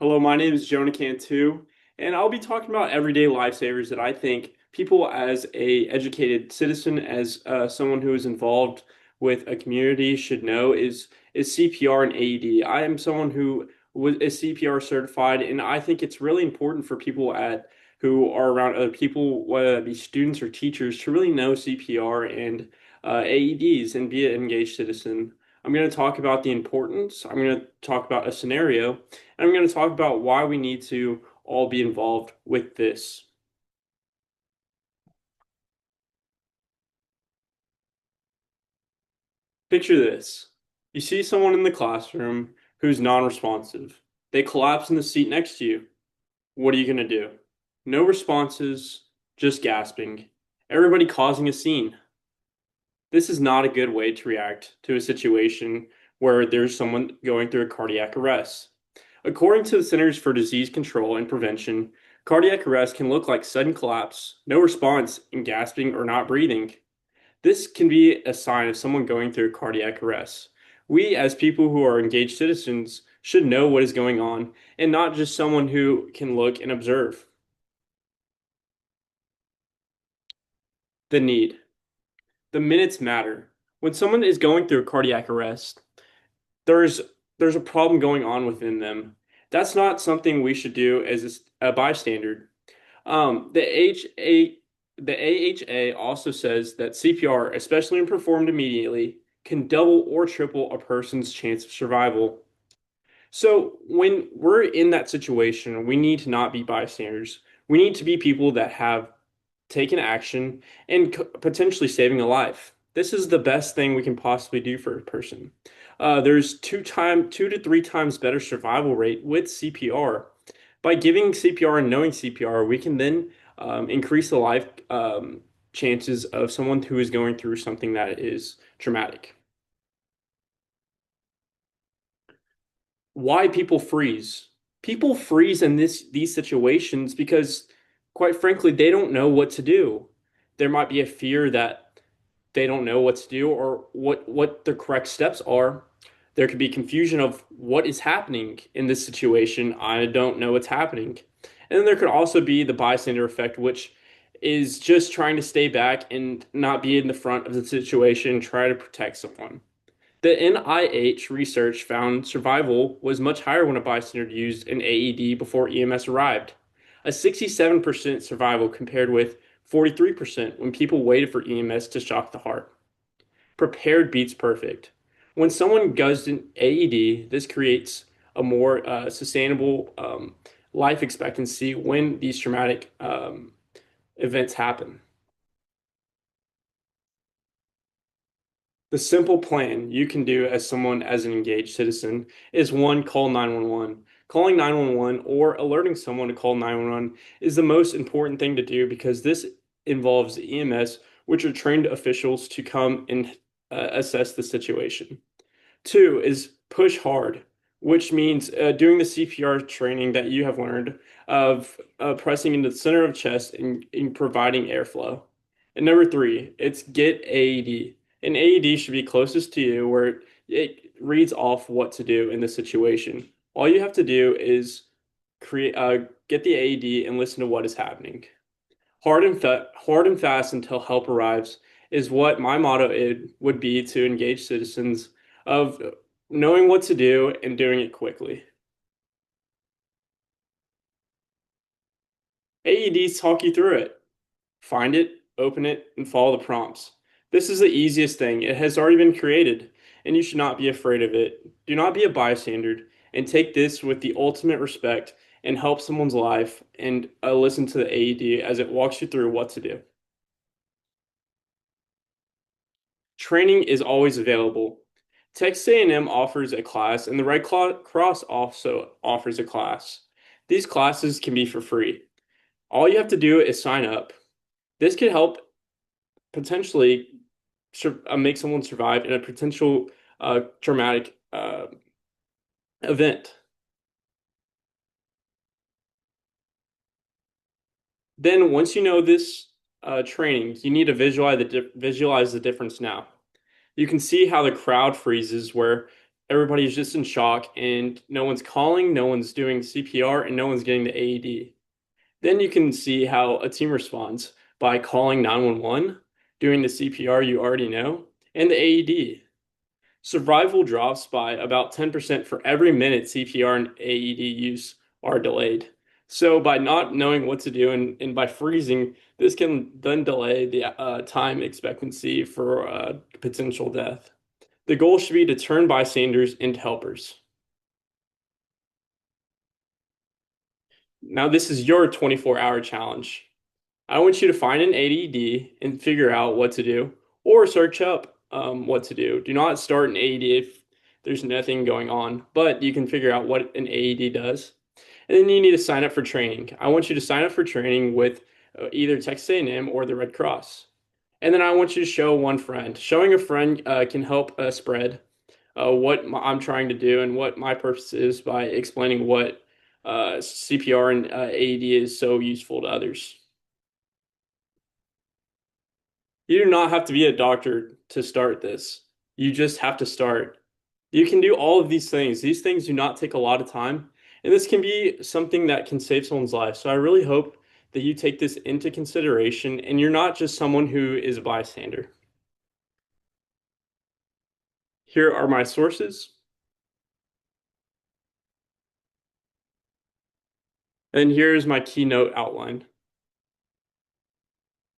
Hello, my name is Jonah Cantu, and I'll be talking about everyday lifesavers that I think people as a educated citizen, as someone who is involved with a community should know is CPR and AED. I am someone who is CPR certified, and I think it's really important for people at who are around other people, whether it be students or teachers, to really know CPR and AEDs and be an engaged citizen. I'm going to talk about the importance. I'm going to talk about a scenario. And I'm going to talk about why we need to all be involved with this. Picture this. You see someone in the classroom who's non-responsive. They collapse in the seat next to you. What are you going to do? No responses, just gasping. Everybody causing a scene. This is not a good way to react to a situation where there's someone going through a cardiac arrest. According to the Centers for Disease Control and Prevention, cardiac arrest can look like sudden collapse, no response, and gasping or not breathing. This can be a sign of someone going through cardiac arrest. We, as people who are engaged citizens, should know what is going on and not just someone who can look and observe. The need. The minutes matter. When someone is going through cardiac arrest, there's there's a problem going on within them. That's not something we should do as a bystander. The the AHA also says that CPR, especially when performed immediately, can double or triple a person's chance of survival. So when we're in that situation, we need to not be bystanders. We need to be people that have taken action and potentially saving a life. This is the best thing we can possibly do for a person. There's 2 to 3 times better survival rate with CPR. By giving CPR and knowing CPR, we can then increase the life chances of someone who is going through something that is traumatic. Why people freeze? People freeze in these situations because, quite frankly, they don't know what to do. There might be a fear that they don't know what to do or what the correct steps are. There could be confusion of what is happening in this situation. I don't know what's happening. And then there could also be the bystander effect, which is just trying to stay back and not be in the front of the situation, try to protect someone. The NIH research found survival was much higher when a bystander used an AED before EMS arrived. A 67% survival compared with 43% when people waited for EMS to shock the heart. Prepared beats perfect. When someone goes an AED, this creates a more sustainable life expectancy when these traumatic events happen. The simple plan you can do as someone as an engaged citizen is one, call 911. Calling 911 or alerting someone to call 911 is the most important thing to do because this involves the EMS, which are trained officials to come and assess the situation. Two is push hard, which means doing the CPR training that you have learned of pressing into the center of chest and providing airflow. And number three, it's get AED. An AED should be closest to you where it reads off what to do in this situation. All you have to do is get the AED and listen to what is happening. Hard and fast until help arrives is what my motto would be to engage citizens of knowing what to do and doing it quickly. AEDs talk you through it. Find it, open it, and follow the prompts. This is the easiest thing. It has already been created, and you should not be afraid of it. Do not be a bystander, and take this with the ultimate respect and help someone's life and listen to the AED as it walks you through what to do. Training is always available. Texas A&M offers a class, and the Red Cross also offers a class. These classes can be for free. All you have to do is sign up. This could help potentially make someone survive in a potential traumatic event. Then, once you know this training, you need to visualize the difference now. You can see how the crowd freezes where everybody's just in shock and no one's calling, no one's doing CPR, and no one's getting the AED. Then you can see how a team responds by calling 911, doing the CPR you already know, and the AED. Survival drops by about 10% for every minute CPR and AED use are delayed. So by not knowing what to do and by freezing, this can then delay the time expectancy for potential death. The goal should be to turn bystanders into helpers. Now, this is your 24-hour challenge. I want you to find an AED and figure out what to do, or search up what to do. Do not start an AED if there's nothing going on, but you can figure out what an AED does. And then you need to sign up for training. I want you to sign up for training with either Texas A&M or the Red Cross. And then I want you to show one friend. Showing a friend can help spread I'm trying to do and what my purpose is by explaining what CPR and AED is so useful to others. You do not have to be a doctor to start this. You just have to start. You can do all of these things. These things do not take a lot of time, and this can be something that can save someone's life. So I really hope that you take this into consideration and you're not just someone who is a bystander. Here are my sources, and here is my keynote outline.